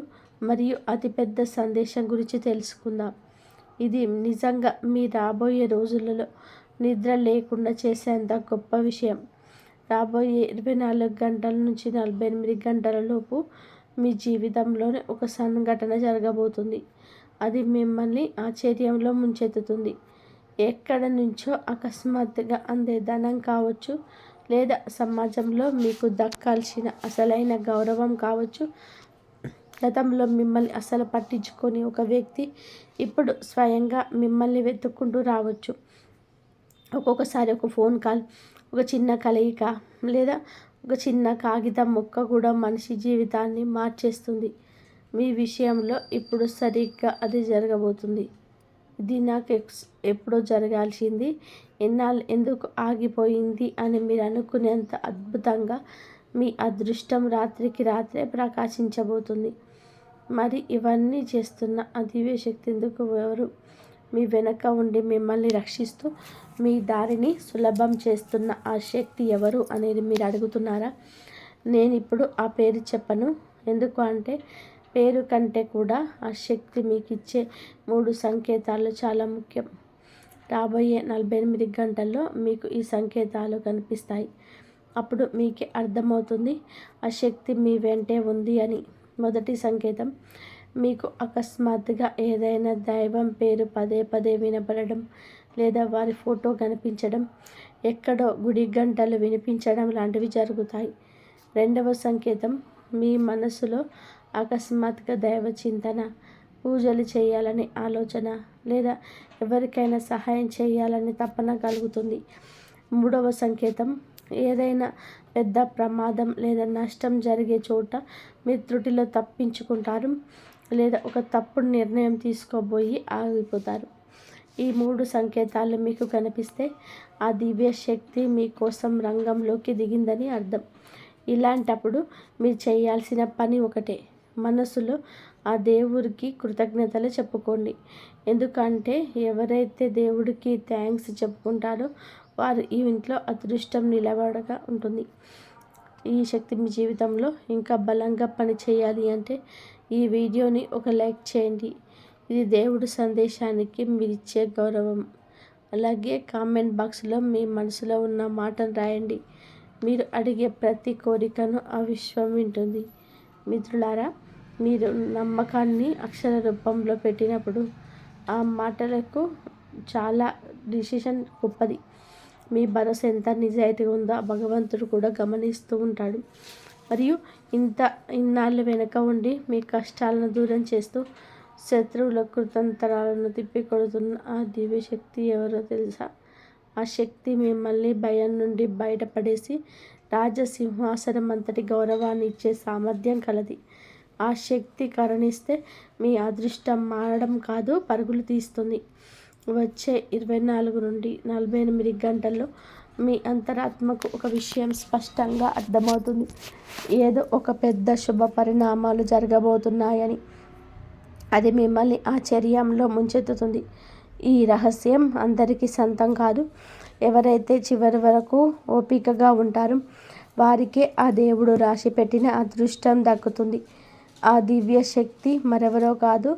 మరియు అతిపెద్ద సందేశం గురించి తెలుసుకుందాం. ఇది నిజంగా మీ రాబోయే రోజులలో నిద్ర లేకుండా చేసేంత గొప్ప విషయం. రాబోయే 24 గంటల నుంచి 48 గంటల లోపు మీ జీవితంలోనే ఒక సంఘటన జరగబోతుంది. అది మిమ్మల్ని ఆశ్చర్యంలో ముంచెత్తుతుంది. ఎక్కడి నుంచో అకస్మాత్తుగా అందే ధనం కావచ్చు, లేదా సమాజంలో మీకు దక్కాల్సిన అసలైన గౌరవం కావచ్చు. గతంలో మిమ్మల్ని అసలు పట్టించుకొని ఒక వ్యక్తి ఇప్పుడు స్వయంగా మిమ్మల్ని వెతుక్కుంటూ రావచ్చు. ఒక్కొక్కసారి ఒక ఫోన్ కాల్, ఒక చిన్న కలయిక, లేదా ఒక చిన్న కాగితం ముక్క కూడా మనిషి జీవితాన్ని మార్చేస్తుంది. మీ విషయంలో ఇప్పుడు సరిగ్గా అది జరగబోతుంది. ఇది నాకు ఎప్పుడో జరగాల్సింది, ఎన్నాళ్ళు ఎందుకు ఆగిపోయింది అని మీరు అనుకునేంత అద్భుతంగా మీ అదృష్టం రాత్రికి రాత్రే ప్రకాశించబోతుంది. మరి ఇవన్నీ చేస్తున్న ఆ దివ్యశక్తి ఎందుకు, ఎవరు మీ వెనక ఉండి మిమ్మల్ని రక్షిస్తూ మీ దారిని సులభం చేస్తున్న ఆ శక్తి ఎవరు అనేది మీరు అడుగుతున్నారా? నేను ఇప్పుడు ఆ పేరు చెప్పను. ఎందుకు అంటే పేరు కంటే కూడా ఆ శక్తి మీకు ఇచ్చే 3 సంకేతాలు చాలా ముఖ్యం. రాబోయే 48 గంటల్లో మీకు ఈ సంకేతాలు కనిపిస్తాయి. అప్పుడు మీకే అర్థమవుతుంది ఆ శక్తి మీ వెంటే ఉంది అని. మొదటి సంకేతం, మీకు అకస్మాత్తుగా ఏదైనా దైవం పేరు పదే పదే వినపడడం, లేదా వారి ఫోటో కనిపించడం, ఎక్కడో గుడి గంటలు వినిపించడం లాంటివి జరుగుతాయి. రెండవ సంకేతం, మీ మనసులో అకస్మాత్తుగా దైవ చింతన, పూజలు చేయాలని ఆలోచన, లేదా ఎవరికైనా సహాయం చేయాలని తపన కలుగుతుంది. మూడవ సంకేతం, ఏదైనా పెద్ద ప్రమాదం లేదా నష్టం జరిగే చోట మీరు త్రుటిలో తప్పించుకుంటారు, లేదా ఒక తప్పుడు నిర్ణయం తీసుకోబోయి ఆగిపోతారు. ఈ 3 సంకేతాలు మీకు కనిపిస్తే ఆ దివ్య శక్తి మీకోసం రంగంలోకి దిగిందని అర్థం. ఇలాంటప్పుడు మీరు చేయాల్సిన పని ఒకటే, మనసులో ఆ దేవుడికి కృతజ్ఞతలు చెప్పుకోండి. ఎందుకంటే ఎవరైతే దేవుడికి థ్యాంక్స్ చెప్పుకుంటారో వారు ఈ ఇంట్లో అదృష్టం నిలబడగా ఉంటుంది. ఈ శక్తి మీ జీవితంలో ఇంకా బలంగా పని చేయాలి అంటే ఈ వీడియోని ఒక లైక్ చేయండి. ఇది దేవుడి సందేశానికి మీరిచ్చే గౌరవం. అలాగే కామెంట్ బాక్స్లో మీ మనసులో ఉన్న మాటను రాయండి. మీరు అడిగే ప్రతి కోరికను ఆ విశ్వం వింటుంది. మిత్రులారా, మీరు నమ్మకాన్ని అక్షర రూపంలో పెట్టినప్పుడు ఆ మాటలకు చాలా డిసిషన్ గొప్పది. మీ భరోసా ఎంత నిజాయితీగా ఉందో భగవంతుడు కూడా గమనిస్తూ ఉంటాడు. మరియు ఇన్నాళ్ళు వెనక ఉండి మీ కష్టాలను దూరం చేస్తూ శత్రువుల కృతంతరాలను తిప్పికొడుతున్న ఆ దివ్యశక్తి ఎవరో తెలుసా? ఆ శక్తి మిమ్మల్ని భయం నుండి బయటపడేసి రాజసింహాసనం అంతటి గౌరవాన్ని ఇచ్చే సామర్థ్యం కలది. ఆ శక్తి కరుణిస్తే మీ అదృష్టం మారడం కాదు, పరుగులు తీస్తుంది. వచ్చే 24 నుండి 48 గంటల్లో మీ అంతరాత్మకు ఒక విషయం స్పష్టంగా అర్థమవుతుంది. ఏదో ఒక పెద్ద శుభ పరిణామాలు జరగబోతున్నాయని. అది మిమ్మల్ని ఆశ్చర్యంలో ముంచెత్తుతుంది. ఈ రహస్యం అందరికీ సొంతం కాదు. ఎవరైతే చివరి వరకు ఓపికగా ఉంటారో వారికే ఆ దేవుడు రాసి పెట్టిన అదృష్టం దక్కుతుంది. ఆ దివ్య శక్తి మరెవరో కాదు,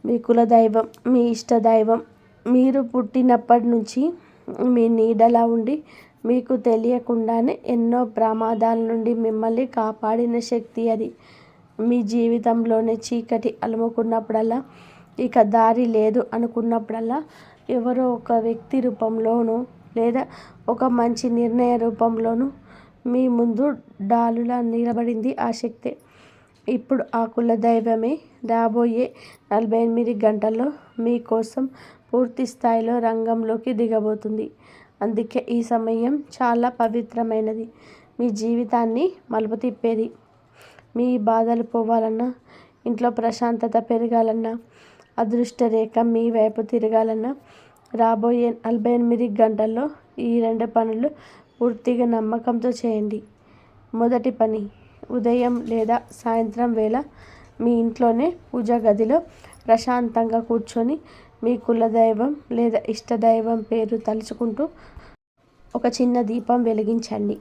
మీ కులదైవం, మీ ఇష్టదైవం. మీరు పుట్టినప్పటి నుంచి మీ నీడలా ఉండి మీకు తెలియకుండానే ఎన్నో ప్రమాదాల నుండి మిమ్మల్ని కాపాడిన శక్తి అది. మీ జీవితంలోనే చీకటి అలుముకున్నప్పుడల్లా, ఇక దారి లేదు అనుకున్నప్పుడల్లా ఎవరో ఒక వ్యక్తి రూపంలోనూ లేదా ఒక మంచి నిర్ణయ రూపంలోనూ మీ ముందు డాలులా నిలబడింది ఆ శక్తే. ఇప్పుడు ఆ కులదైవమే రాబోయే 48 గంటల్లో మీకోసం పూర్తి స్థాయిలో రంగంలోకి దిగబోతుంది. అందుకే ఈ సమయం చాలా పవిత్రమైనది. మీ జీవితాన్ని మలుపు తిప్పేది. మీ బాధలు పోవాలన్నా, ఇంట్లో ప్రశాంతత పెరగాలన్నా, అదృష్ట రేఖ మీ వైపు తిరగాలన్నా రాబోయే 48 గంటల్లో ఈ 2 పనులు పూర్తిగా నమ్మకంతో చేయండి. మొదటి పని, ఉదయం లేదా సాయంత్రం వేళ మీ ఇంట్లోనే పూజా గదిలో ప్రశాంతంగా కూర్చొని మీ కులదైవం లేదా ఇష్టదైవం పేరు తలుచుకుంటూ ఒక చిన్న దీపం వెలిగించండి.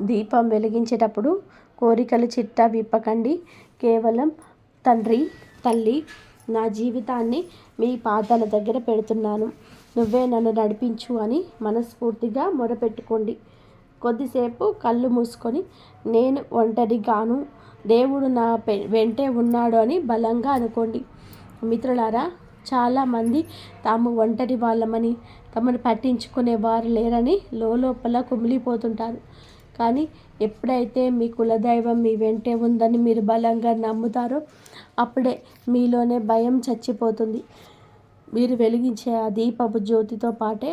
దీపం వెలిగించేటప్పుడు కోరికలు చిట్టా విప్పకండి. కేవలం తండ్రి, తల్లి, నా జీవితాన్ని మీ పాదాల దగ్గర పెడుతున్నాను, నువ్వే నన్ను నడిపించు అని మనస్ఫూర్తిగా మొరపెట్టుకోండి. కొద్దిసేపు కళ్ళు మూసుకొని నేను ఒంటరిగాను, దేవుడు నా వెంటే ఉన్నాడు అని బలంగా అనుకోండి. మిత్రులారా, చాలామంది తాము ఒంటరి వాళ్ళమని, తమను పట్టించుకునే వారు లేరని లోపల కుమిలిపోతుంటారు. కానీ ఎప్పుడైతే మీ కులదైవం మీ వెంటే ఉందని మీరు బలంగా నమ్ముతారో అప్పుడే మీలోనే భయం చచ్చిపోతుంది. మీరు వెలిగించే ఆ దీపపు జ్యోతితో పాటే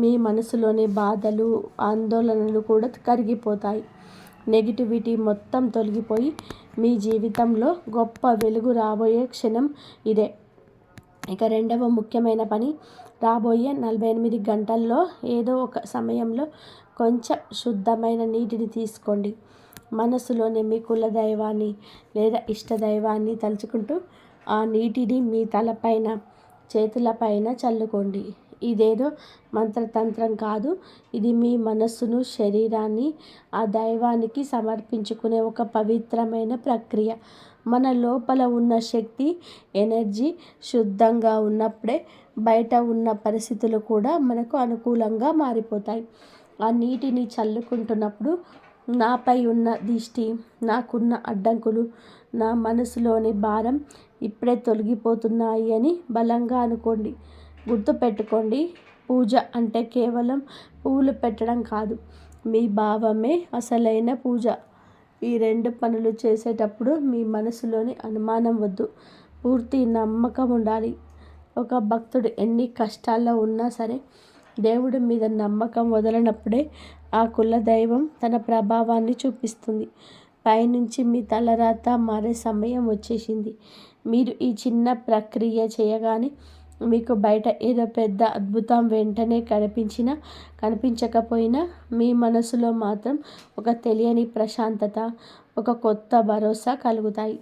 మీ మనసులోని బాధలు, ఆందోళనలు కూడా కరిగిపోతాయి. నెగిటివిటీ మొత్తం తొలగిపోయి మీ జీవితంలో గొప్ప వెలుగు రాబోయే క్షణం ఇదే. ఇక రెండవ ముఖ్యమైన పని, రాబోయే 48 గంటల్లో ఏదో ఒక సమయంలో కొంచెం శుద్ధమైన నీటిని తీసుకోండి. మనసులోని మీ కులదైవాన్ని లేదా ఇష్టదైవాన్ని తలుచుకుంటూ ఆ నీటిని మీ తలపైన, చేతులపైన చల్లుకోండి. ఇదేదో మంత్రతంత్రం కాదు. ఇది మీ మనస్సును, శరీరాన్ని ఆ దైవానికి సమర్పించుకునే ఒక పవిత్రమైన ప్రక్రియ. మన లోపల ఉన్న శక్తి, ఎనర్జీ శుద్ధంగా ఉన్నప్పుడే బయట ఉన్న పరిస్థితులు కూడా మనకు అనుకూలంగా మారిపోతాయి. ఆ నీటిని చల్లుకుంటున్నప్పుడు నాపై ఉన్న దిష్టి, నాకున్న అడ్డంకులు, నా మనసులోని భారం ఇప్పుడే తొలగిపోతున్నాయి అని బలంగా అనుకోండి. గుర్తుపెట్టుకోండి, పూజ అంటే కేవలం పువ్వులు పెట్టడం కాదు, మీ భావమే అసలైన పూజ. ఈ 2 పనులు చేసేటప్పుడు మీ మనసులోని అనుమానం వద్దు, పూర్తి నమ్మకం ఉండాలి. ఒక భక్తుడు ఎన్ని కష్టాల్లో ఉన్నా సరే దేవుడి మీద నమ్మకం వదలనప్పుడే ఆ కులదైవం తన ప్రభావాన్ని చూపిస్తుంది. పైనుంచి మీ తలరాత మారే సమయం వచ్చేసింది. మీరు ఈ చిన్న ప్రక్రియ చేయగానే మీకు బయట ఏదో పెద్ద అద్భుతం వెంటనే కనిపించినా కనిపించకపోయినా మీ మనసులో మాత్రం ఒక తెలియని ప్రశాంతత, ఒక కొత్త భరోసా కలుగుతాయి.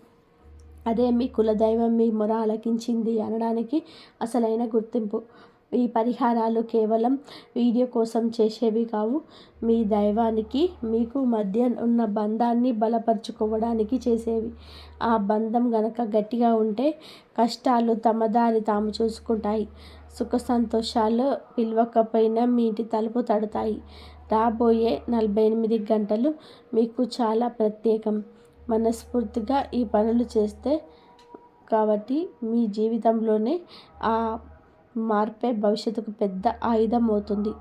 అదే మీ కులదైవం మీ మొర ఆలకించింది అనడానికి అసలైన గుర్తింపు. ఈ పరిహారాలు కేవలం వీడియో కోసం చేసేవి కావు. మీ దైవానికి మీకు మధ్య ఉన్న బంధాన్ని బలపరుచుకోవడానికి చేసేవి. ఆ బంధం గనక గట్టిగా ఉంటే కష్టాలు తమ దారి తాము చూసుకుంటాయి. సుఖ సంతోషాలు పిలవకపోయినా మీ ఇంటి తలుపు తడతాయి. రాబోయే 48 గంటలు మీకు చాలా ప్రత్యేకం. మనస్ఫూర్తిగా ఈ పనులు చేస్తే కాబట్టి మీ జీవితంలోనే ఆ మార్పే భవిష్యత్తుకు పెద్ద ఆయుధం అవుతుంది.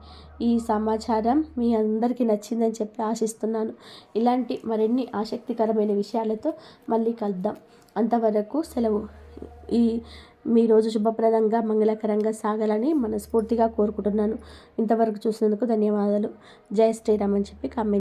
ఈ సమాచారం మీ అందరికీ నచ్చిందని చెప్పి ఆశిస్తున్నాను. ఇలాంటి మరిన్ని ఆసక్తికరమైన విషయాలతో మళ్ళీ కలుద్దాం. అంతవరకు సెలవు. మీ రోజు శుభప్రదంగా మంగళకరంగా సాగాలని మనస్ఫూర్తిగా కోరుకుంటున్నాను. ఇంతవరకు చూసినందుకు ధన్యవాదాలు. జై శ్రీరామ్ అని చెప్పి కామెంట్